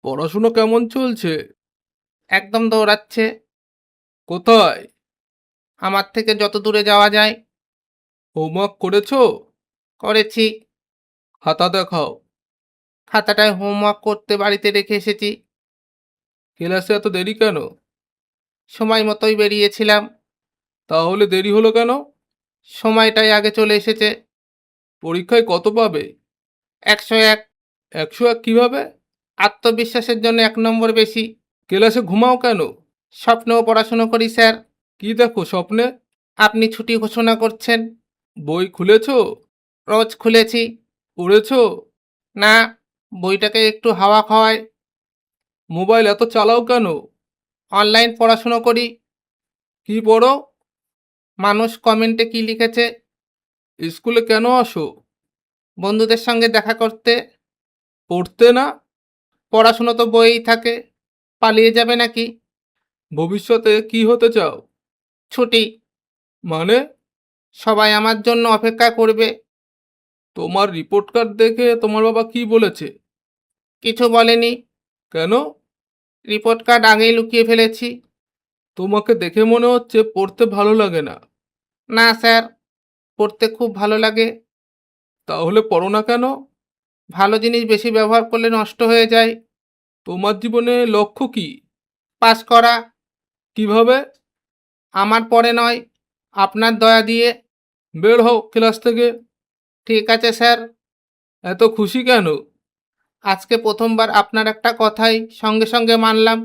পড়াশোনা কেমন চলছে? একদম দৌড়াচ্ছে। কোথায়? আমার থেকে যত দূরে যাওয়া যায়। হোমওয়ার্ক করেছো? করেছি। খাতা দেখাও। খাতাটায় হোমওয়ার্ক করতে বাড়িতে রেখে এসেছি। ক্লাসে এত দেরি কেন? সময় মতোই বেরিয়েছিলাম। তাহলে দেরি হলো কেন? সময়টাই আগে চলে এসেছে। পরীক্ষায় কত পাবে? 101। 101 কিভাবে? আত্মবিশ্বাসের জন্য 1 নম্বর বেশি। ক্লাসে ঘুমাও কেন? স্বপ্নেও পড়াশুনো করি স্যার। কি দেখো স্বপ্নে? আপনি ছুটি ঘোষণা করছেন। বই খুলেছো? রোজ খুলেছি। পড়েছো? না, বইটাকে একটু হাওয়া খাওয়ায়। মোবাইল এত চালাও কেন? অনলাইন পড়াশুনো করি। কি পড়ো? মানুষ কমেন্টে কি লিখেছে। স্কুলে কেন আসো? বন্ধুদের সঙ্গে দেখা করতে। পড়তে না? পড়াশুনো তো বইয়েই থাকে। পালিয়ে যাবে নাকি? ভবিষ্যতে কি হতে চাও? ছুটি। মানে? সবাই আমার জন্য অপেক্ষা করবে। তোমার রিপোর্ট কার্ড দেখে তোমার বাবা কি বলেছে? কিছু বলেনি। কেন? রিপোর্ট কার্ড আগেই লুকিয়ে ফেলেছি। তোমাকে দেখে মনে হচ্ছে পড়তে ভালো লাগে না। না স্যার, পড়তে খুব ভালো লাগে। তাহলে পড়ো না কেন? ভালো জিনিস বেশি ব্যবহার করলে নষ্ট হয়ে যায়। তোমার জীবনে লক্ষ্য কি? পাস করা। কিভাবে? আমার পরে নয়, আপনার দয়া দিয়ে। বের হও ক্লাস থেকে। ঠিক আছে স্যার। এত খুশি কেন? আজকে প্রথমবার আপনার একটা কথাই সঙ্গে সঙ্গে মানলাম।